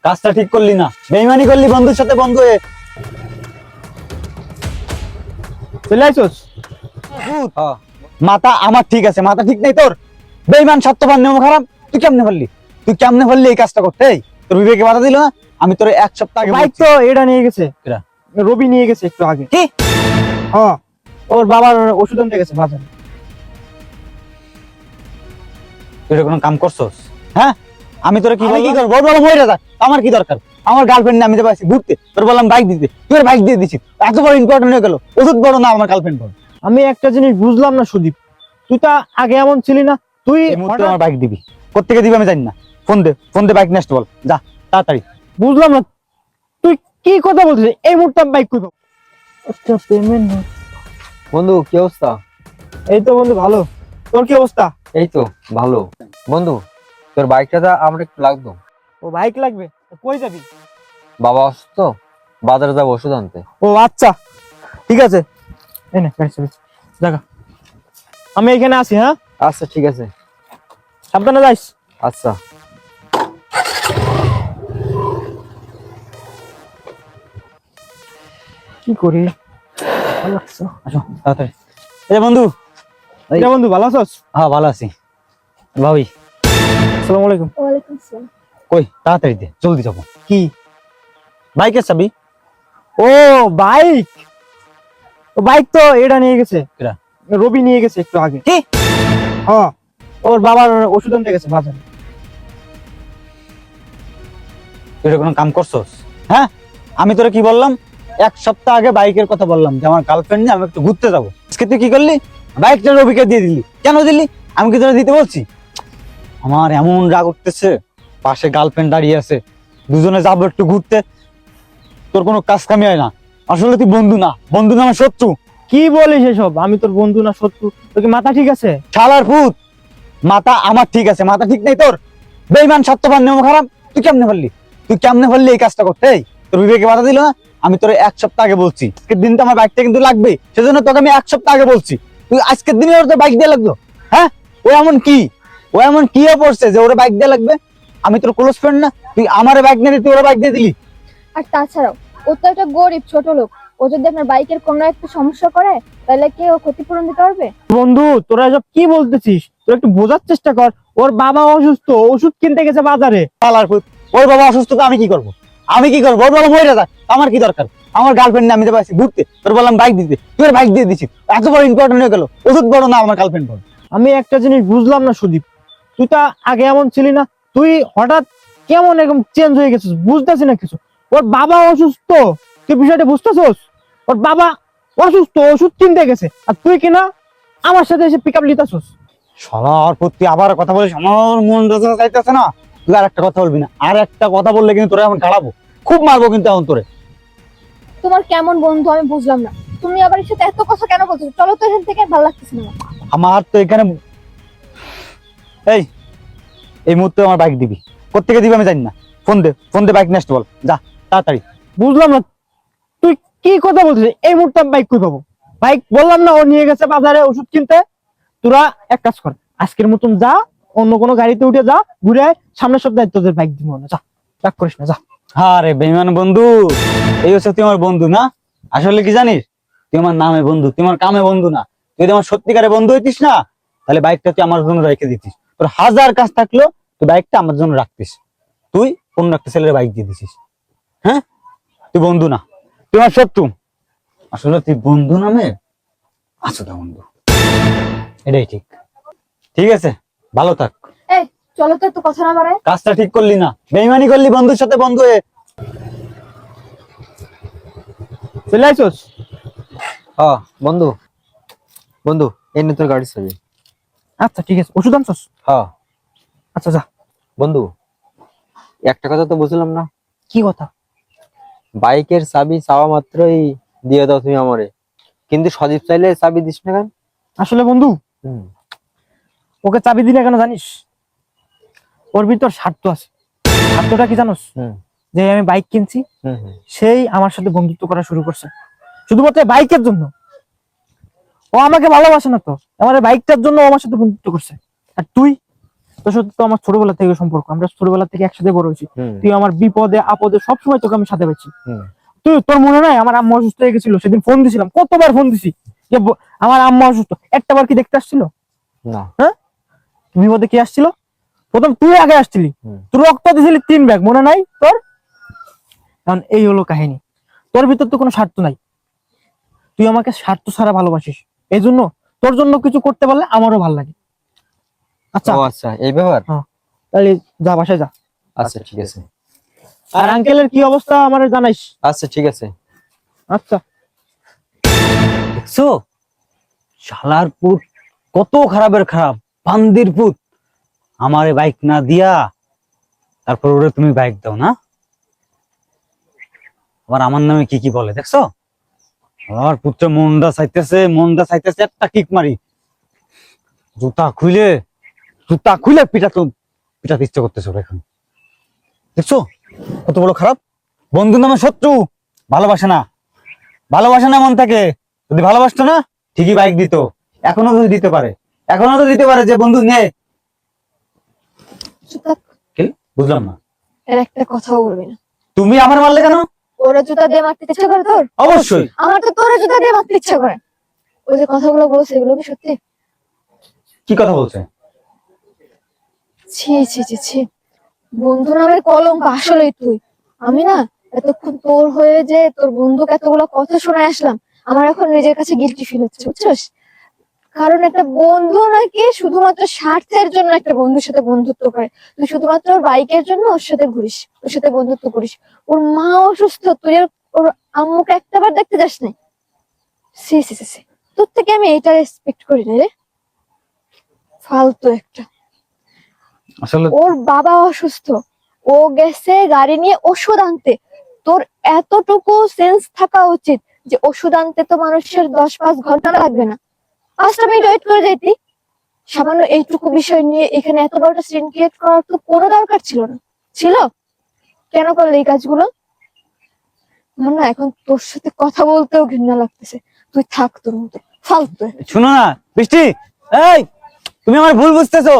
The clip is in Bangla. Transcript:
কাজটা ঠিক করলি না, বেইমানি করলি বন্ধুর সাথে বন্ধু হয়ে। চলে আইছস? মাথা আমার ঠিক আছে, মাথা ঠিক নেই তোর? বেইমান, স্বার্থবান, নিয়ম খারাপ। তুই কেমনে পারলি এই কাজটা করতে? তোর বিবেকে বাধা দিল না? আমি তোর এক সপ্তাহ আগে বাইক বলছি। তো এটা নিয়ে গেছে, কেডা? রবি নিয়ে গেছে একটু আগে। কি? হ্যাঁ, ওর বাবার ওষুধ আনতে গেছে বাজারে। তুই এটা কোনো কাম করছস? হ্যাঁ, আমি তোরে কি করবো? বল মরে যা, আমার কি দরকার? আমার গার্লফ্রেন্ড আমি তো পাইছি ঘুরতে, তোর বললাম বাইক দিতে, তুই বাইক দিয়ে দিছিস। এত বড় ইম্পর্টেন্ট হয়ে গেল, ওষুধ বড় না আমার গার্লফ্রেন্ড বড়। আমি একটা জিনিস বুঝলাম না সুদীপ, তুই তো আগে এমন ছিলি না। তুই এই মুহূর্তে আমার বাইক দিবি, কোত্থেকে দিবি আমি জানি না। ফোন দে বাইক নেস্ট বল, যা তাড়াতাড়ি। বুঝলাম না তুই কি কথা বলছিস। এই মুহূর্তে আমি বাইক কইব। আচ্ছা পেমেন্ট। বন্ধু কি অবস্থা? এই তো বন্ধু ভালো, তোর কি অবস্থা? এই তো ভালো। বন্ধু তোর বাইকটা আমার একটু লাগতো। ও বাইক লাগবে, কই যাবি? বাবা অসুস্থ, বাজারে যাবো ওষুধ আনতে। ও আচ্ছা ঠিক আছে, এই নে গাড়ি চাবি, জায়গা। আমি এখানে আছি। হ্যাঁ আচ্ছা ঠিক আছে। সাবধানে যাইস। আচ্ছা কি করি, ভালো লাগছে। আসো তাড়াতাড়ি। এই বন্ধু। এটা বন্ধু ভালো আছস? হ্যাঁ ভালো আছি। ভাবি আসসালামু আলাইকুম। ওয়ালাইকুম আসসালাম। কই, তাড়াতাড়ি দে, জলদি যাবো। কি? বাইকের চাবি। ও বাইক, ও বাইক তো এটা নিয়ে গেছে, কেডা? রবি নিয়ে গেছে একটু আগে। কি? হ্যাঁ, ওর বাবার ওষুধ আনতে গেছে বাজারে। তুই এটা কোনো কাম করছস? হ্যাঁ, আমি তোরে কি বললাম? এক সপ্তাহ আগে বাইকের কথা বললাম যে আমার গার্লফ্রেন্ড নিয়ে আমি একটু ঘুরতে যাবো। আজকে তুই কি করলি? বাইকটা রবিকে দিয়ে দিলি। কেন দিলি? আমি কি তোরে দিতে বলছি? আমার এমন রাগ উঠতেছে, পাশে গার্লফ্রেন্ড দাঁড়িয়ে আছে, দুজনে যাবো একটু ঘুরতে, তোর কোনো কাজ কামি হয় না। আসলে তুই বন্ধু না, বন্ধু না আমার শত্রু। কি বলিস এসব? আমি তোর বন্ধু না শত্রু? তোর কি মাথা ঠিক আছে? শালার পুত, মাথা আমার ঠিক আছে, মাথা ঠিক নেই তোর? বেইমান, স্বার্থবান, নিয়ম খারাপ। তুই কেমনে পারলি এই কাজটা করতে? তোর বিবেকে বাধা দিল না? আমি তোর এক সপ্তাহ আগে বলছি আজকের দিনটা আমার বাইকটা কিন্তু লাগবে, সেজন্য তোকে আমি এক সপ্তাহ আগে বলছি। তুই আজকের দিনে ওর বাইক দিয়ে লাগলো? হ্যাঁ, ও এমন কি পড়ছে যে ওর বাইক দিয়ে লাগবে? আমি তোর ক্লোজ ফ্রেন্ড না? তুই আমার বাইক নিয়ে তুই ওর বাইক দিয়ে দিলি। আর তাছাড়াও ও তো একটা গরিব ছোট লোক, ও যদি আপনার বাইকের কোনো একটা সমস্যা করে তাহলে কে ও ক্ষতিপূরণ দিতে পারবে? বন্ধু তোরা এসব কি বলতেছিস? তোরা একটু বোঝার চেষ্টা কর। ওর বাবা অসুস্থ, ওষুধ কিনতে গেছে বাজারে। শালার পুত, ওর বাবা অসুস্থ তো আমি কি করবো? ওর বাবা মরে যাক, আমার কি দরকার? আমার গার্লফ্রেন্ড নিয়ে আমি তো পাইছি ঘুরতে, তোর বললাম বাইক দিতে, তুই ওর বাইক দিয়ে দিছিস। এত বড় ইম্পর্টেন্ট হয়ে গেল, ওষুধ বড় না আমার গার্লফ্রেন্ড বড়। আমি একটা জিনিস বুঝলাম না সুদীপ, তুই তো আগে এমন ছিলি না। তুই হঠাৎ কেমন এরকম চেঞ্জ হয়ে গেছিস, বুঝতেছি না কিছু। ওর বাবা অসুস্থ, তুই বিষয়টা বুঝতেছস? ওর বাবা অসুস্থ, ওষুধ কিনতে গেছে, আর তুই কিনা আমার সাথে এসে পিক আপ নিতেছস। শালার পুত, তুই আবার কথা বলিস, আমার মন চাইতেছে না। তুই আর একটা কথা বলবি না, আর একটা কথা বললে কিন্তু তোরে এখন গাড়াবো, খুব মারবো কিন্তু এখন তোরে। তোমার কেমন বন্ধু আমি বুঝলাম না, তুমি আবার এর সাথে এত কথা কেন বলছো? চলো তো এখান থেকে, ভালো লাগতেছে না আমার। আমার তো এখানে এই এই মুহূর্তে আমার বাইক দিবি, কোত্থেকে দিবি আমি জানি না। ফোন দে বাইক নেস্ট বল, যা তাড়াতাড়ি। বুঝলাম না তুই কি কথা বলছিস। এই মুহূর্তে আমি বাইক কই পাবো? বাইক বললাম না ও নিয়ে গেছে বাজারে ওষুধ কিনতে। তোরা এক কাজ কর, আজকের মতন যা, অন্য কোনো গাড়িতে উঠে যা, ঘুরে আয়। সামনের সপ্তাহে তোদের বাইক দিব না, যা, রাগ করিস না, যা। আরে বেঈমান বন্ধু, এই হচ্ছে তুই আমার বন্ধু না? আসলে কি জানিস, তুই আমার নামে বন্ধু, তুই আমার কামে বন্ধু না। তুই যদি আমার সত্যিকারে বন্ধু হইতিস না, তাহলে বাইকটা তুই আমার জন্য রেখে দিতিস। তোর হাজার কাজ থাকলো, তুই বাইকটা আমার জন্য রাখতিস। তুই অন্য একটা ছেলের বাইক দিয়ে দিছিস। হ্যাঁ, তুই বন্ধু না, তুই আমার শত্রু। আসলে তুই বন্ধু নামে আসলে বন্ধু, এটাই ঠিক। ঠিক আছে, ভালো থাক। এই চলো তো, একটু কথা না বাড়ায়। কাজটা ঠিক করলি না, বেঈমানি করলি বন্ধুর সাথে বন্ধু হয়ে। চলে আইসস? হ্যাঁ বন্ধু, বন্ধু এনে তোর গাড়ি চাবি। আচ্ছা ঠিক আছে, ওষুধ আনছস? হ্যাঁ আচ্ছা যা। বন্ধু একটা কথা তো বুঝলাম না, কি কথা? বাইকের চাবি চাওয়া মাত্রই দিয়ে দাও তুমি আমারে, কিন্তু সজীব চাইলে চাবি দিস না কেন? আসলে বন্ধু, হুম, ওকে চাবি দিলে কেন জানিস? ওর ভিতর স্বার্থ আছে। স্বার্থটা কি জানোস? হুম, যে আমি বাইক কিনছি, হুম, হুম। সেই আমার সাথে বন্ধুত্ব করা শুরু করছে শুধুমাত্র বাইকের জন্য। ও আমাকে ভালোবাসে না তো, আমার এই বাইকটার জন্য ও আমার সাথে বন্ধুত্ব করছে। আর তুই তোর সাথে তো আমার ছোটবেলা থেকে সম্পর্ক, আমরা ছোটবেলা থেকে একসাথে বড় হয়েছি। হুম, তুই আমার বিপদে আপদে সবসময় তোকে আমি সাথে পাচ্ছি। হুম। তোর মনে নাই আমার আম্মা অসুস্থ হয়ে গেছিল, সেদিন ফোন দিছিলাম, কতবার ফোন দিছি যে আমার আম্মা অসুস্থ, একটা বার কি দেখতে আসছিল? না। হ্যাঁ, বিপদে কি আসছিল? প্রথম তুই আগে আসছিলি, হুম। তুই রক্ত দিছিলি 3 ব্যাগ, মনে নাই তোর? কারণ এই হলো কাহিনী, তোর ভিতর তো কোনো স্বার্থ নাই, তুই আমাকে স্বার্থ ছাড়া ভালোবাসিস, এই জন্য তোর জন্য কিছু করতে পারলে আমারও ভালো লাগে। আচ্ছা ও আচ্ছা, এই ব্যাপার। তাহলে যা, বাসায় যা। আচ্ছা ঠিক আছে। আর আঙ্কেলের কি অবস্থা আমার জানাইস। আচ্ছা ঠিক আছে। আচ্ছা। দেখছো শালার পুত কত খারাপের খারাপ, বান্দির পুত। আমারে বাইক না দিয়া তারপর ওরে তুমি বাইক দাও না, আবার আমার নামে কি কি বলে দেখছো? আর পুত্র মনটা চাইতেছে একটা কিক মারি, জুতা খুলে পিটাতে ইচ্ছে করতেছে ওর এখন। দেখছো কত বড় খারাপ, বন্ধু নামে শত্রু, ভালোবাসে না মন থেকে। যদি ভালোবাসতো না ঠিকই বাইক দিত, এখনো তো দিতে পারে যে বন্ধু নে। জুতা, কি? বুঝলাম না, এর একটা কথাও বলবি না। তুমি আমার মারলে কেন? ওরা জুতা দিয়ে মারতে ইচ্ছা করে তোর? অবশ্যই। আমার তো তোরা জুতা দিয়ে মারতে ইচ্ছা করে। ওই যে কথাগুলো বলছে এগুলো কি সত্যি? কি কথা বলছে? ছি ছি ছি ছি, বন্ধু নামের কলঙ্ক আসলেই তুই। আমি না এতক্ষণ তোর হয়ে যে তোর বন্ধুকে এতগুলো কথা শুনে আসলাম, আমার এখন নিজের কাছে গিল্টি ফিল হচ্ছে, বুঝছিস? কারণ একটা বন্ধু নাকি শুধুমাত্র স্বার্থের জন্য একটা বন্ধুর সাথে বন্ধুত্ব করে। তুই শুধুমাত্র ওর বাইকের জন্য ওর সাথে ঘুরিস, ওর সাথে বন্ধুত্ব করিস। ওর মা অসুস্থ, তুই ওর আম্মুকে একটাবার দেখতে যাস নাই? সি সি সি সি, তোর থেকে আমি এইটা রেসপেক্ট করি না রে, ফালতু একটা। আসলে ওর বাবা অসুস্থ, ও গেছে গাড়ি নিয়ে ওষুধ আনতে। তোর এতটুকু সেন্স থাকা উচিত যে ওষুধ আনতে তো মানুষের 10-5 ঘন্টা লাগবে না, 5টা মিনিট ওয়েট করে যেতি। সামান্য এইটুকু বিষয় নিয়ে এখানে এত বড় সিন ক্রিয়েট করার তো কোনো দরকার ছিল না। ছিল? কেন করলে এই কাজগুলো? আমার না এখন তোর সাথে কথা বলতেও ঘৃণা লাগতেছে। তুই থাক তোর মতো, ফালতু। শুনো না বৃষ্টি, এই তুমি আমার ভুল বুঝতেছো।